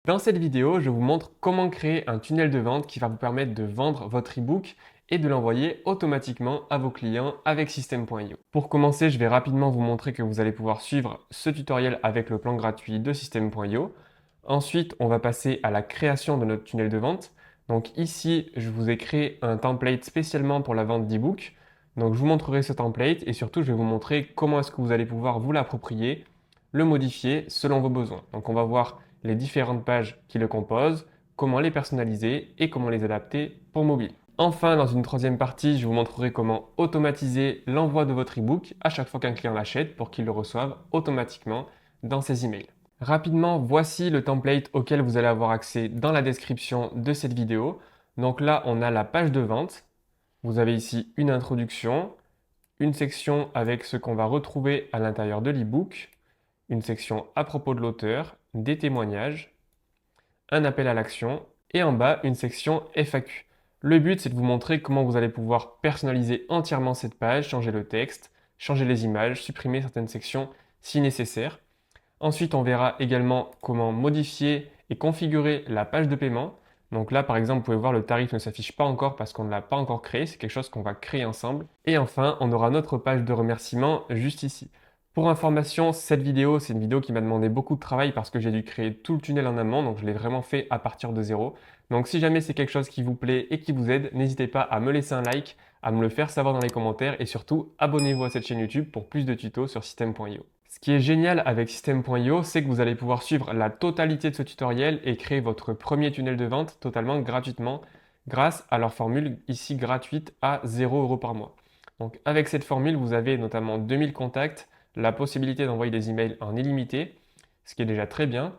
Dans cette vidéo, je vous montre comment créer un tunnel de vente qui va vous permettre de vendre votre e-book et de l'envoyer automatiquement à vos clients avec System.io. Pour commencer, je vais rapidement vous montrer que vous allez pouvoir suivre ce tutoriel avec le plan gratuit de System.io. Ensuite, on va passer à la création de notre tunnel de vente. Donc ici, je vous ai créé un template spécialement pour la vente d'e-book. Donc je vous montrerai ce template et surtout, je vais vous montrer comment est-ce que vous allez pouvoir vous l'approprier, le modifier selon vos besoins. Donc on va voir les différentes pages qui le composent, comment les personnaliser et comment les adapter pour mobile. Enfin, dans une troisième partie, je vous montrerai comment automatiser l'envoi de votre e-book à chaque fois qu'un client l'achète pour qu'il le reçoive automatiquement dans ses emails. Rapidement, voici le template auquel vous allez avoir accès dans la description de cette vidéo. Donc là, on a la page de vente. Vous avez ici une introduction, une section avec ce qu'on va retrouver à l'intérieur de l'e-book, une section à propos de l'auteur, des témoignages, un appel à l'action et en bas une section FAQ. Le but, c'est de vous montrer comment vous allez pouvoir personnaliser entièrement cette page, changer le texte, changer les images, supprimer certaines sections si nécessaire. Ensuite, on verra également comment modifier et configurer la page de paiement. Donc là, par exemple, vous pouvez voir le tarif ne s'affiche pas encore parce qu'on ne l'a pas encore créé. C'est quelque chose qu'on va créer ensemble. Et enfin, on aura notre page de remerciement juste ici. Pour information, cette vidéo, c'est une vidéo qui m'a demandé beaucoup de travail parce que j'ai dû créer tout le tunnel en amont. Donc je l'ai vraiment fait à partir de zéro. Donc si jamais c'est quelque chose qui vous plaît et qui vous aide, n'hésitez pas à me laisser un like, à me le faire savoir dans les commentaires et surtout, abonnez-vous à cette chaîne YouTube pour plus de tutos sur System.io. Ce qui est génial avec System.io, c'est que vous allez pouvoir suivre la totalité de ce tutoriel et créer votre premier tunnel de vente totalement gratuitement grâce à leur formule ici gratuite à 0 € par mois. Donc avec cette formule, vous avez notamment 2000 contacts, la possibilité d'envoyer des emails en illimité, ce qui est déjà très bien.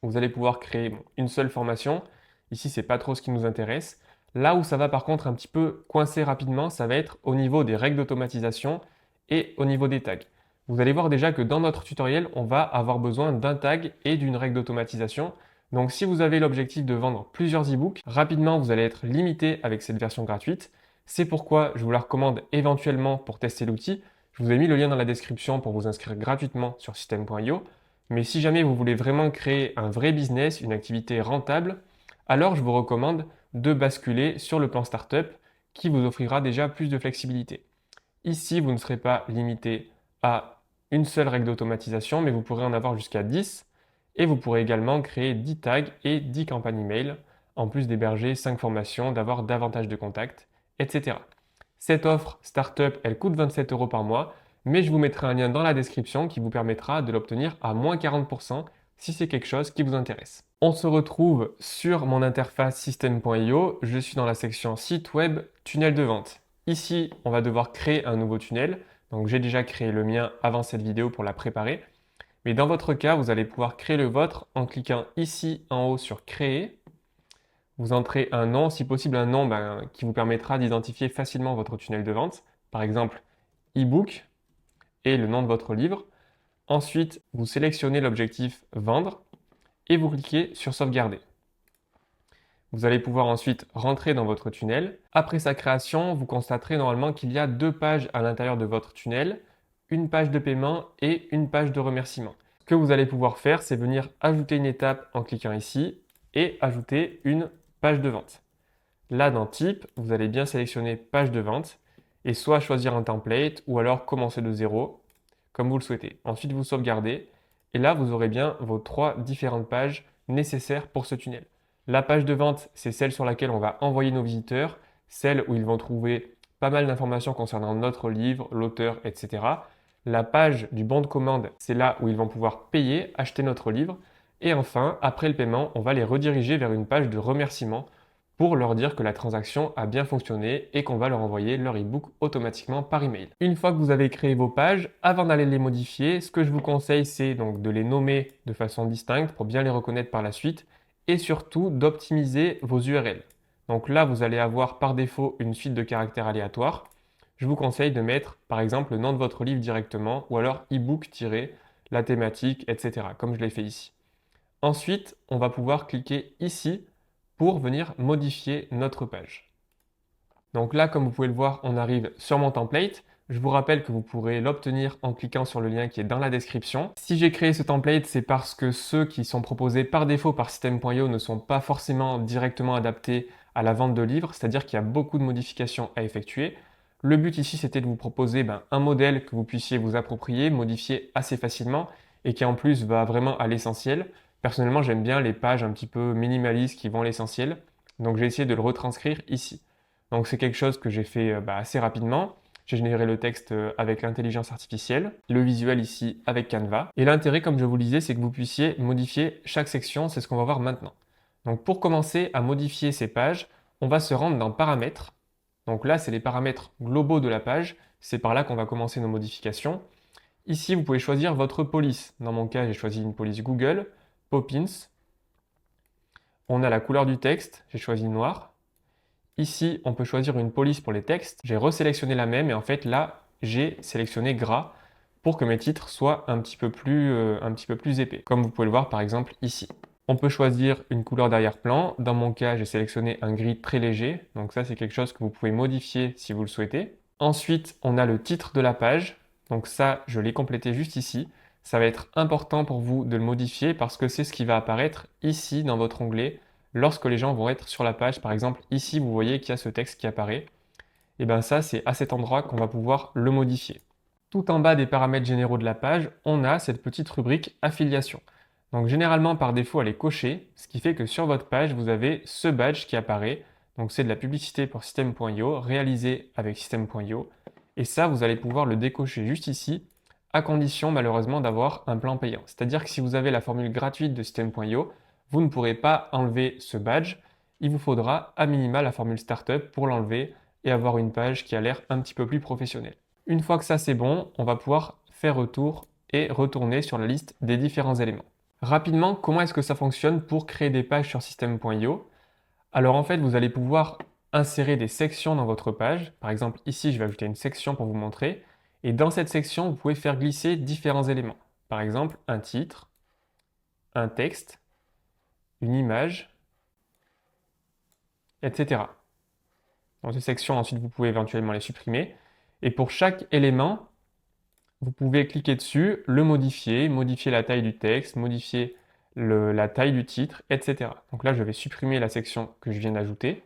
Vous allez pouvoir créer une seule formation. Ici, c'est pas trop ce qui nous intéresse. Là où ça va par contre un petit peu coincer rapidement, ça va être au niveau des règles d'automatisation et au niveau des tags. Vous allez voir déjà que dans notre tutoriel, on va avoir besoin d'un tag et d'une règle d'automatisation. Donc si vous avez l'objectif de vendre plusieurs e-books, rapidement vous allez être limité avec cette version gratuite. C'est pourquoi je vous la recommande éventuellement pour tester l'outil. Je vous ai mis le lien dans la description pour vous inscrire gratuitement sur System.io. Mais si jamais vous voulez vraiment créer un vrai business, une activité rentable, alors je vous recommande de basculer sur le plan startup qui vous offrira déjà plus de flexibilité. Ici, vous ne serez pas limité à une seule règle d'automatisation, mais vous pourrez en avoir jusqu'à 10 et vous pourrez également créer 10 tags et 10 campagnes email, en plus d'héberger 5 formations, d'avoir davantage de contacts, etc. Cette offre startup, elle coûte 27 € par mois, mais je vous mettrai un lien dans la description qui vous permettra de l'obtenir à moins 40% si c'est quelque chose qui vous intéresse. On se retrouve sur mon interface System.io, je suis dans la section site web, tunnel de vente. Ici, on va devoir créer un nouveau tunnel. Donc j'ai déjà créé le mien avant cette vidéo pour la préparer. Mais dans votre cas, vous allez pouvoir créer le vôtre en cliquant ici en haut sur créer. Vous entrez un nom, si possible un nom qui vous permettra d'identifier facilement votre tunnel de vente. Par exemple, e-book et le nom de votre livre. Ensuite, vous sélectionnez l'objectif vendre et vous cliquez sur sauvegarder. Vous allez pouvoir ensuite rentrer dans votre tunnel. Après sa création, vous constaterez normalement qu'il y a deux pages à l'intérieur de votre tunnel, une page de paiement et une page de remerciement. Ce que vous allez pouvoir faire, c'est venir ajouter une étape en cliquant ici et ajouter une page de vente. Là, dans Type, vous allez bien sélectionner page de vente et soit choisir un template ou alors commencer de zéro, comme vous le souhaitez. Ensuite, vous sauvegardez et là, vous aurez bien vos trois différentes pages nécessaires pour ce tunnel. La page de vente, c'est celle sur laquelle on va envoyer nos visiteurs, celle où ils vont trouver pas mal d'informations concernant notre livre, l'auteur, etc. La page du bon de commande, c'est là où ils vont pouvoir payer, acheter notre livre. Et enfin, après le paiement, on va les rediriger vers une page de remerciement pour leur dire que la transaction a bien fonctionné et qu'on va leur envoyer leur e-book automatiquement par email. Une fois que vous avez créé vos pages, avant d'aller les modifier, ce que je vous conseille, c'est donc de les nommer de façon distincte pour bien les reconnaître par la suite et surtout d'optimiser vos URL. Donc là, vous allez avoir par défaut une suite de caractères aléatoires. Je vous conseille de mettre par exemple le nom de votre livre directement ou alors e-book la thématique, etc. comme je l'ai fait ici. Ensuite, on va pouvoir cliquer ici pour venir modifier notre page. Donc là, comme vous pouvez le voir, on arrive sur mon template. Je vous rappelle que vous pourrez l'obtenir en cliquant sur le lien qui est dans la description. Si j'ai créé ce template, c'est parce que ceux qui sont proposés par défaut par System.io ne sont pas forcément directement adaptés à la vente de livres, c'est-à-dire qu'il y a beaucoup de modifications à effectuer. Le but ici, c'était de vous proposer un modèle que vous puissiez vous approprier, modifier assez facilement et qui en plus va vraiment à l'essentiel. Personnellement, j'aime bien les pages un petit peu minimalistes qui vont à l'essentiel, donc j'ai essayé de le retranscrire ici. Donc c'est quelque chose que j'ai fait assez rapidement. J'ai généré le texte avec l'intelligence artificielle, le visuel ici avec Canva. Et l'intérêt, comme je vous le disais, c'est que vous puissiez modifier chaque section, c'est ce qu'on va voir maintenant. Donc pour commencer à modifier ces pages, on va se rendre dans Paramètres. Donc là, c'est les paramètres globaux de la page. C'est par là qu'on va commencer nos modifications. Ici, vous pouvez choisir votre police. Dans mon cas, j'ai choisi une police Google, Poppins. On a la couleur du texte, j'ai choisi noir. Ici, on peut choisir une police pour les textes. J'ai resélectionné la même et en fait là, j'ai sélectionné gras pour que mes titres soient un petit peu plus épais, comme vous pouvez le voir par exemple ici. On peut choisir une couleur d'arrière-plan. Dans mon cas, j'ai sélectionné un gris très léger. Donc ça, c'est quelque chose que vous pouvez modifier si vous le souhaitez. Ensuite, on a le titre de la page. Donc ça, je l'ai complété juste ici. Ça va être important pour vous de le modifier parce que c'est ce qui va apparaître ici dans votre onglet lorsque les gens vont être sur la page. Par exemple, ici, vous voyez qu'il y a ce texte qui apparaît. Et bien ça, c'est à cet endroit qu'on va pouvoir le modifier. Tout en bas des paramètres généraux de la page, on a cette petite rubrique affiliation. Donc généralement, par défaut, elle est cochée, ce qui fait que sur votre page, vous avez ce badge qui apparaît. Donc c'est de la publicité pour System.io, réalisée avec System.io. Et ça, vous allez pouvoir le décocher juste ici, à condition malheureusement d'avoir un plan payant. C'est-à-dire que si vous avez la formule gratuite de System.io, vous ne pourrez pas enlever ce badge. Il vous faudra à minima la formule Startup pour l'enlever et avoir une page qui a l'air un petit peu plus professionnelle. Une fois que ça c'est bon, on va pouvoir faire retour et retourner sur la liste des différents éléments. Rapidement, comment est-ce que ça fonctionne pour créer des pages sur System.io? Alors en fait, vous allez pouvoir insérer des sections dans votre page. Par exemple, ici, je vais ajouter une section pour vous montrer. Et dans cette section, vous pouvez faire glisser différents éléments. Par exemple, un titre, un texte, une image, etc. Dans ces sections, ensuite, vous pouvez éventuellement les supprimer. Et pour chaque élément, vous pouvez cliquer dessus, le modifier, modifier la taille du texte, modifier la taille du titre, etc. Donc là, je vais supprimer la section que je viens d'ajouter.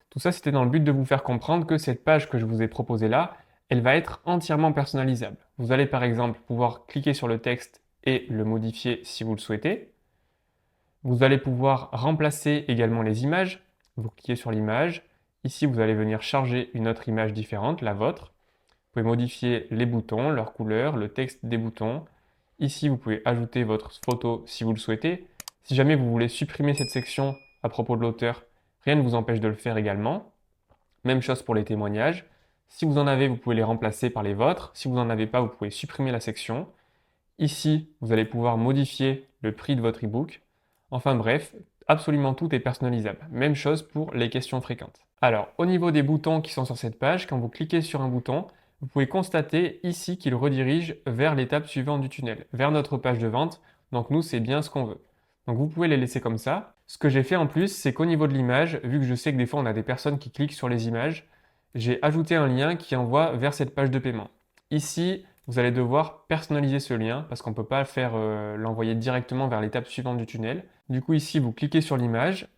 Tout ça, c'était dans le but de vous faire comprendre que cette page que je vous ai proposée là, elle va être entièrement personnalisable. Vous allez par exemple pouvoir cliquer sur le texte et le modifier si vous le souhaitez. Vous allez pouvoir remplacer également les images. Vous cliquez sur l'image. Ici, vous allez venir charger une autre image différente, la vôtre. Vous pouvez modifier les boutons, leur couleur, le texte des boutons. Ici, vous pouvez ajouter votre photo si vous le souhaitez. Si jamais vous voulez supprimer cette section à propos de l'auteur, rien ne vous empêche de le faire également. Même chose pour les témoignages. Si vous en avez, vous pouvez les remplacer par les vôtres. Si vous n'en avez pas, vous pouvez supprimer la section. Ici, vous allez pouvoir modifier le prix de votre ebook. Enfin bref, absolument tout est personnalisable. Même chose pour les questions fréquentes. Alors, au niveau des boutons qui sont sur cette page, quand vous cliquez sur un bouton, vous pouvez constater ici qu'il redirige vers l'étape suivante du tunnel, vers notre page de vente. Donc nous, c'est bien ce qu'on veut. Donc vous pouvez les laisser comme ça. Ce que j'ai fait en plus, c'est qu'au niveau de l'image, vu que je sais que des fois on a des personnes qui cliquent sur les images, j'ai ajouté un lien qui envoie vers cette page de paiement. Ici, vous allez devoir personnaliser ce lien parce qu'on ne peut pas l'envoyer directement vers l'étape suivante du tunnel. Du coup, ici, vous cliquez sur l'image.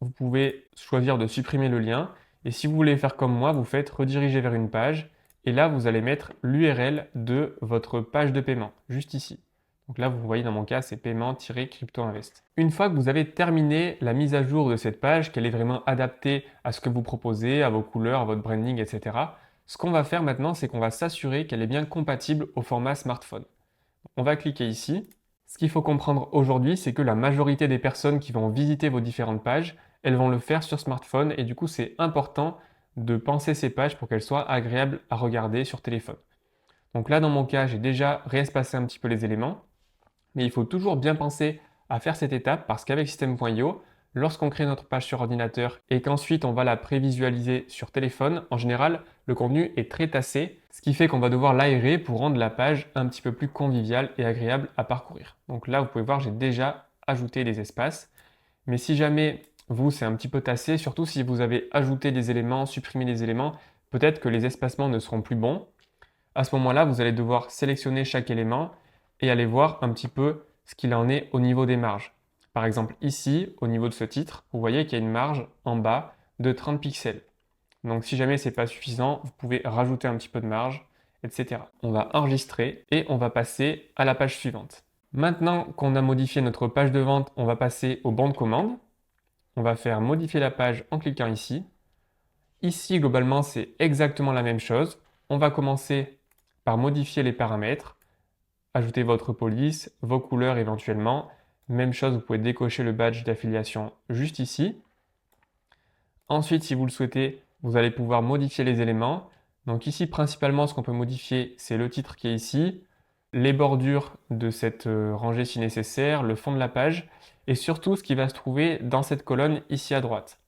Vous pouvez choisir de supprimer le lien. Et si vous voulez faire comme moi, vous faites rediriger vers une page. Et là, vous allez mettre l'URL de votre page de paiement, juste ici. Donc là, vous voyez dans mon cas, c'est paiement-crypto-invest. Une fois que vous avez terminé la mise à jour de cette page, qu'elle est vraiment adaptée à ce que vous proposez, à vos couleurs, à votre branding, etc., ce qu'on va faire maintenant, c'est qu'on va s'assurer qu'elle est bien compatible au format smartphone. On va cliquer ici. Ce qu'il faut comprendre aujourd'hui, c'est que la majorité des personnes qui vont visiter vos différentes pages, elles vont le faire sur smartphone et du coup, c'est important de penser ces pages pour qu'elles soient agréables à regarder sur téléphone. Donc là, dans mon cas, j'ai déjà réespacé un petit peu les éléments, mais il faut toujours bien penser à faire cette étape parce qu'avec System.io, lorsqu'on crée notre page sur ordinateur et qu'ensuite on va la prévisualiser sur téléphone, en général, le contenu est très tassé, ce qui fait qu'on va devoir l'aérer pour rendre la page un petit peu plus conviviale et agréable à parcourir. Donc là, vous pouvez voir, j'ai déjà ajouté des espaces. Mais si jamais vous, c'est un petit peu tassé, surtout si vous avez ajouté des éléments, supprimé des éléments, peut-être que les espacements ne seront plus bons. À ce moment-là, vous allez devoir sélectionner chaque élément et aller voir un petit peu ce qu'il en est au niveau des marges. Par exemple, ici, au niveau de ce titre, vous voyez qu'il y a une marge en bas de 30 pixels. Donc si jamais ce n'est pas suffisant, vous pouvez rajouter un petit peu de marge, etc. On va enregistrer et on va passer à la page suivante. Maintenant qu'on a modifié notre page de vente, on va passer au bon de commande. On va faire modifier la page en cliquant ici. Ici, globalement, c'est exactement la même chose. On va commencer par modifier les paramètres, ajouter votre police, vos couleurs éventuellement. Même chose, vous pouvez décocher le badge d'affiliation juste ici. Ensuite, si vous le souhaitez, vous allez pouvoir modifier les éléments. Donc ici, principalement, ce qu'on peut modifier, c'est le titre qui est ici, les bordures de cette rangée si nécessaire, le fond de la page, et surtout ce qui va se trouver dans cette colonne ici à droite.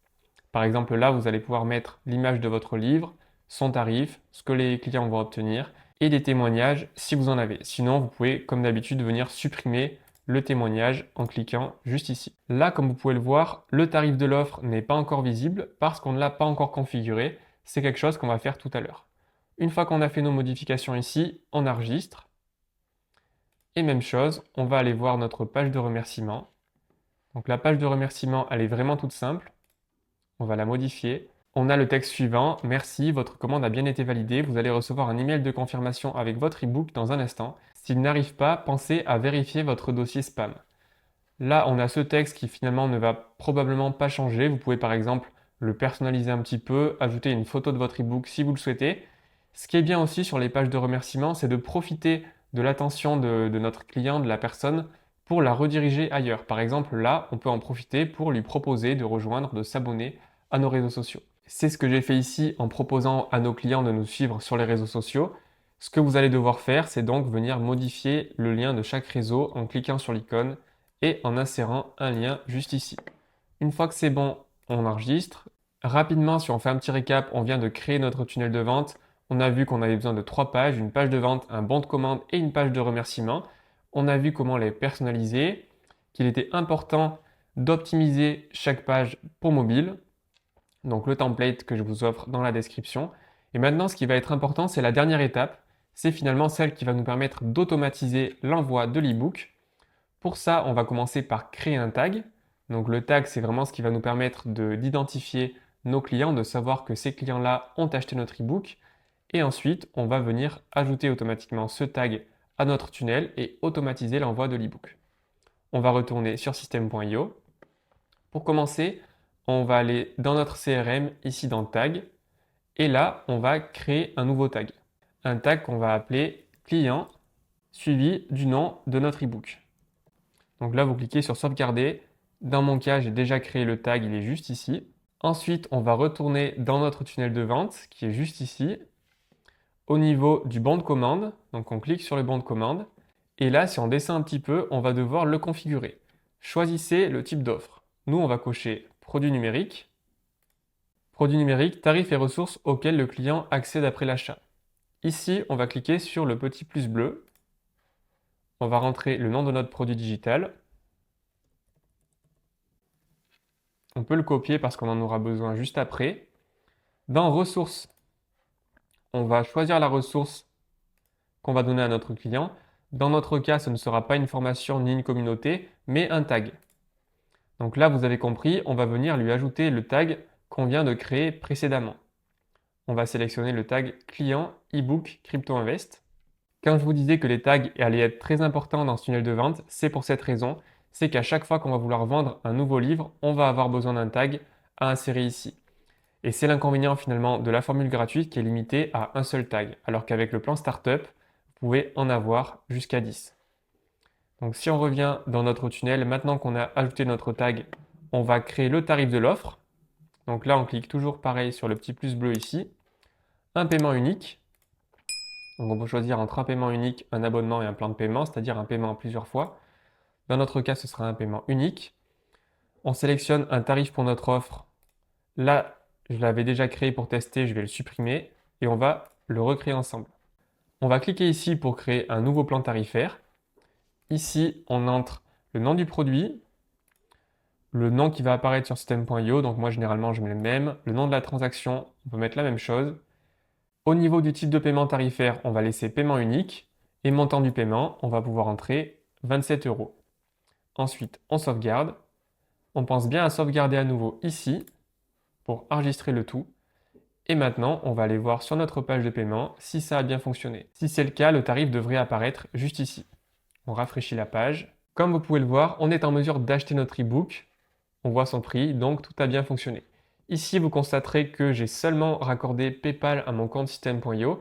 Par exemple, là, vous allez pouvoir mettre l'image de votre livre, son tarif, ce que les clients vont obtenir, et des témoignages si vous en avez. Sinon, vous pouvez, comme d'habitude, venir supprimer le témoignage en cliquant juste ici. Là, comme vous pouvez le voir, le tarif de l'offre n'est pas encore visible parce qu'on ne l'a pas encore configuré. C'est quelque chose qu'on va faire tout à l'heure. Une fois qu'on a fait nos modifications ici, on enregistre. Et même chose, on va aller voir notre page de remerciement. Donc la page de remerciement, elle est vraiment toute simple. On va la modifier. On a le texte suivant. Merci, votre commande a bien été validée. Vous allez recevoir un email de confirmation avec votre ebook dans un instant. S'il n'arrive pas, pensez à vérifier votre dossier spam. Là, on a ce texte qui finalement ne va probablement pas changer. Vous pouvez par exemple le personnaliser un petit peu, ajouter une photo de votre ebook si vous le souhaitez. Ce qui est bien aussi sur les pages de remerciement, c'est de profiter de l'attention de notre client, de la personne, pour la rediriger ailleurs. Par exemple, là, on peut en profiter pour lui proposer de rejoindre, de s'abonner à nos réseaux sociaux. C'est ce que j'ai fait ici en proposant à nos clients de nous suivre sur les réseaux sociaux. Ce que vous allez devoir faire, c'est donc venir modifier le lien de chaque réseau en cliquant sur l'icône et en insérant un lien juste ici. Une fois que c'est bon, on enregistre. Rapidement, si on fait un petit récap, on vient de créer notre tunnel de vente. On a vu qu'on avait besoin de 3 pages, une page de vente, un bon de commande et une page de remerciement. On a vu comment les personnaliser, qu'il était important d'optimiser chaque page pour mobile. Donc le template que je vous offre dans la description. Et maintenant, ce qui va être important, c'est la dernière étape. C'est finalement celle qui va nous permettre d'automatiser l'envoi de l'ebook. Pour ça, on va commencer par créer un tag. Donc le tag, c'est vraiment ce qui va nous permettre d'identifier nos clients, de savoir que ces clients-là ont acheté notre ebook. Et ensuite, on va venir ajouter automatiquement ce tag à notre tunnel et automatiser l'envoi de l'ebook. On va retourner sur system.io. Pour commencer, on va aller dans notre CRM, ici dans Tag, et là, on va créer un nouveau tag. Un tag qu'on va appeler client suivi du nom de notre ebook. Donc là, vous cliquez sur sauvegarder. Dans mon cas, j'ai déjà créé le tag, il est juste ici. Ensuite, on va retourner dans notre tunnel de vente qui est juste ici. Au niveau du bon de commande, donc on clique sur le bon de commande. Et là, si on descend un petit peu, on va devoir le configurer. Choisissez le type d'offre. Nous, on va cocher produit numérique. Produit numérique, tarifs et ressources auxquels le client accède après l'achat. Ici, on va cliquer sur le petit plus bleu. On va rentrer le nom de notre produit digital. On peut le copier parce qu'on en aura besoin juste après. Dans ressources, on va choisir la ressource qu'on va donner à notre client. Dans notre cas, ce ne sera pas une formation ni une communauté, mais un tag. Donc là, vous avez compris, on va venir lui ajouter le tag qu'on vient de créer précédemment. On va sélectionner le tag client ebook crypto invest. Quand je vous disais que les tags allaient être très importants dans ce tunnel de vente, c'est pour cette raison, c'est qu'à chaque fois qu'on va vouloir vendre un nouveau livre, on va avoir besoin d'un tag à insérer ici. Et c'est l'inconvénient finalement de la formule gratuite qui est limitée à un seul tag, alors qu'avec le plan Startup, vous pouvez en avoir jusqu'à 10. Donc si on revient dans notre tunnel, maintenant qu'on a ajouté notre tag, on va créer le tarif de l'offre. Donc là, on clique toujours pareil sur le petit plus bleu ici. Un paiement unique. Donc on peut choisir entre un paiement unique, un abonnement et un plan de paiement, c'est-à-dire un paiement en plusieurs fois. Dans notre cas, ce sera un paiement unique. On sélectionne un tarif pour notre offre. Là, je l'avais déjà créé pour tester, je vais le supprimer et on va le recréer ensemble. On va cliquer ici pour créer un nouveau plan tarifaire. Ici, on entre le nom du produit, le nom qui va apparaître sur system.io, donc moi généralement je mets le même, le nom de la transaction, on peut mettre la même chose, Au niveau du type de paiement tarifaire, on va laisser paiement unique et montant du paiement, on va pouvoir entrer 27 euros. Ensuite, on sauvegarde. On pense bien à sauvegarder à nouveau ici pour enregistrer le tout. Et maintenant, on va aller voir sur notre page de paiement si ça a bien fonctionné. Si c'est le cas, le tarif devrait apparaître juste ici. On rafraîchit la page. Comme vous pouvez le voir, on est en mesure d'acheter notre e-book. On voit son prix, donc tout a bien fonctionné. Ici, vous constaterez que j'ai seulement raccordé PayPal à mon compte System.io.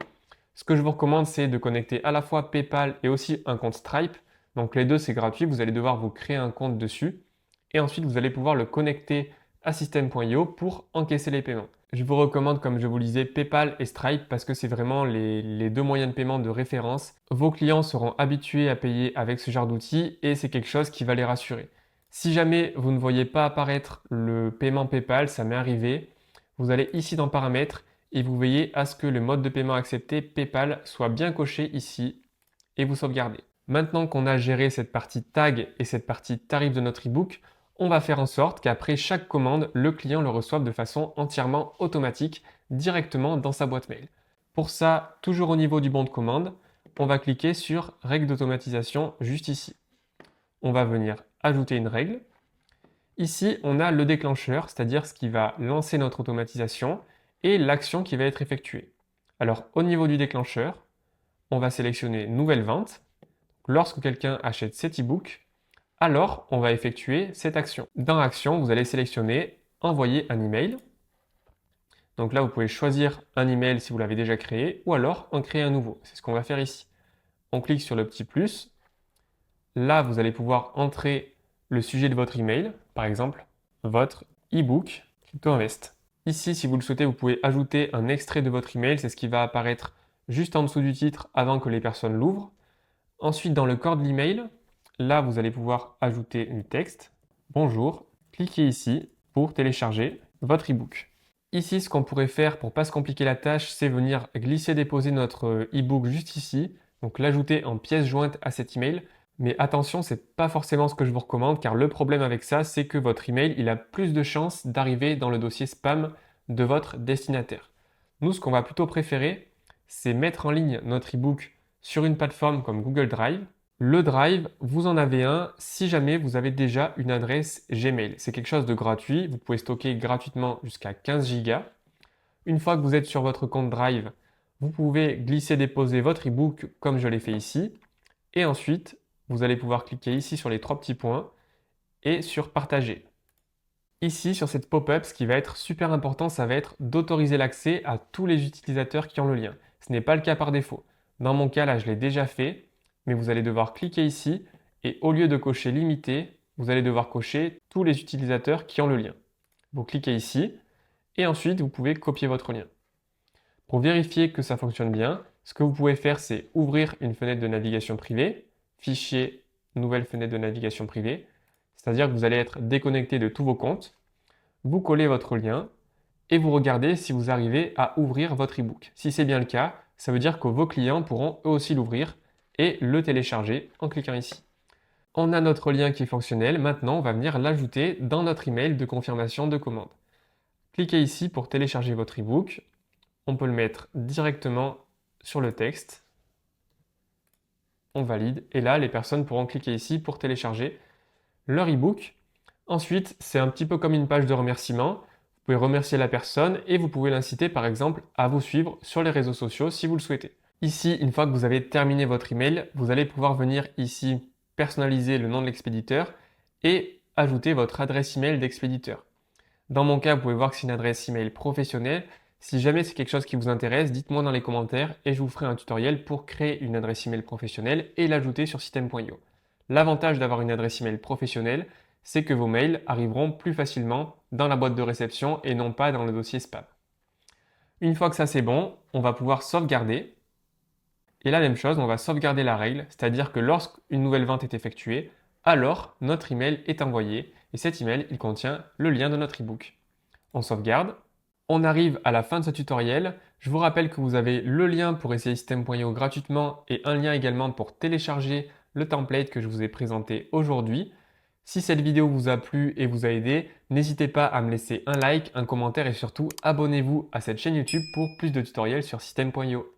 Ce que je vous recommande, c'est de connecter à la fois PayPal et aussi un compte Stripe. Donc les deux, c'est gratuit. Vous allez devoir vous créer un compte dessus. Et ensuite, vous allez pouvoir le connecter à System.io pour encaisser les paiements. Je vous recommande, comme je vous le disais, PayPal et Stripe parce que c'est vraiment les deux moyens de paiement de référence. Vos clients seront habitués à payer avec ce genre d'outils et c'est quelque chose qui va les rassurer. Si jamais vous ne voyez pas apparaître le paiement PayPal, ça m'est arrivé, vous allez ici dans Paramètres et vous veillez à ce que le mode de paiement accepté PayPal soit bien coché ici et vous sauvegardez. Maintenant qu'on a géré cette partie tag et cette partie tarif de notre e-book, on va faire en sorte qu'après chaque commande, le client le reçoive de façon entièrement automatique directement dans sa boîte mail. Pour ça, toujours au niveau du bon de commande, on va cliquer sur règle d'automatisation juste ici. On va venir ajouter une règle. Ici, on a le déclencheur, c'est-à-dire ce qui va lancer notre automatisation et l'action qui va être effectuée. Alors, au niveau du déclencheur, on va sélectionner Nouvelle vente. Lorsque quelqu'un achète cet e-book, alors on va effectuer cette action. Dans Action, vous allez sélectionner Envoyer un email. Donc là, vous pouvez choisir un email si vous l'avez déjà créé ou alors en créer un nouveau. C'est ce qu'on va faire ici. On clique sur le petit plus. Là, vous allez pouvoir entrer le sujet de votre email, par exemple, votre e-book Crypto Invest. Ici, si vous le souhaitez, vous pouvez ajouter un extrait de votre email. C'est ce qui va apparaître juste en dessous du titre avant que les personnes l'ouvrent. Ensuite, dans le corps de l'email, là, vous allez pouvoir ajouter du texte. Bonjour, cliquez ici pour télécharger votre e-book. Ici, ce qu'on pourrait faire pour ne pas se compliquer la tâche, c'est venir glisser-déposer notre e-book juste ici, donc l'ajouter en pièce jointe à cet email. Mais attention, ce n'est pas forcément ce que je vous recommande, car le problème avec ça, c'est que votre email, il a plus de chances d'arriver dans le dossier spam de votre destinataire. Nous, ce qu'on va plutôt préférer, c'est mettre en ligne notre e-book sur une plateforme comme Google Drive. Le Drive, vous en avez un si jamais vous avez déjà une adresse Gmail. C'est quelque chose de gratuit, vous pouvez stocker gratuitement jusqu'à 15 Go. Une fois que vous êtes sur votre compte Drive, vous pouvez glisser-déposer votre e-book comme je l'ai fait ici. Et ensuite, vous allez pouvoir cliquer ici sur les trois petits points et sur Partager. Ici, sur cette pop-up, ce qui va être super important, ça va être d'autoriser l'accès à tous les utilisateurs qui ont le lien. Ce n'est pas le cas par défaut. Dans mon cas, là, je l'ai déjà fait, mais vous allez devoir cliquer ici et au lieu de cocher limité, vous allez devoir cocher tous les utilisateurs qui ont le lien. Vous cliquez ici et ensuite, vous pouvez copier votre lien. Pour vérifier que ça fonctionne bien, ce que vous pouvez faire, c'est ouvrir une fenêtre de navigation privée, fichier, nouvelle fenêtre de navigation privée, c'est-à-dire que vous allez être déconnecté de tous vos comptes, vous collez votre lien et vous regardez si vous arrivez à ouvrir votre e-book. Si c'est bien le cas, ça veut dire que vos clients pourront eux aussi l'ouvrir et le télécharger en cliquant ici. On a notre lien qui est fonctionnel, maintenant on va venir l'ajouter dans notre email de confirmation de commande. Cliquez ici pour télécharger votre e-book. On peut le mettre directement sur le texte. On valide et là les personnes pourront cliquer ici pour télécharger leur e-book. Ensuite, c'est un petit peu comme une page de remerciement. Vous pouvez remercier la personne et vous pouvez l'inciter par exemple à vous suivre sur les réseaux sociaux si vous le souhaitez. Ici, une fois que vous avez terminé votre email, vous allez pouvoir venir ici personnaliser le nom de l'expéditeur et ajouter votre adresse email d'expéditeur. Dans mon cas, vous pouvez voir que c'est une adresse email professionnelle. Si jamais c'est quelque chose qui vous intéresse, dites-moi dans les commentaires et je vous ferai un tutoriel pour créer une adresse email professionnelle et l'ajouter sur System.io. L'avantage d'avoir une adresse email professionnelle, c'est que vos mails arriveront plus facilement dans la boîte de réception et non pas dans le dossier spam. Une fois que ça c'est bon, on va pouvoir sauvegarder. Et la même chose, on va sauvegarder la règle, c'est-à-dire que lorsqu'une nouvelle vente est effectuée, alors notre email est envoyé et cet email il contient le lien de notre e-book. On sauvegarde. On arrive à la fin de ce tutoriel. Je vous rappelle que vous avez le lien pour essayer System.io gratuitement et un lien également pour télécharger le template que je vous ai présenté aujourd'hui. Si cette vidéo vous a plu et vous a aidé, n'hésitez pas à me laisser un like, un commentaire et surtout abonnez-vous à cette chaîne YouTube pour plus de tutoriels sur System.io.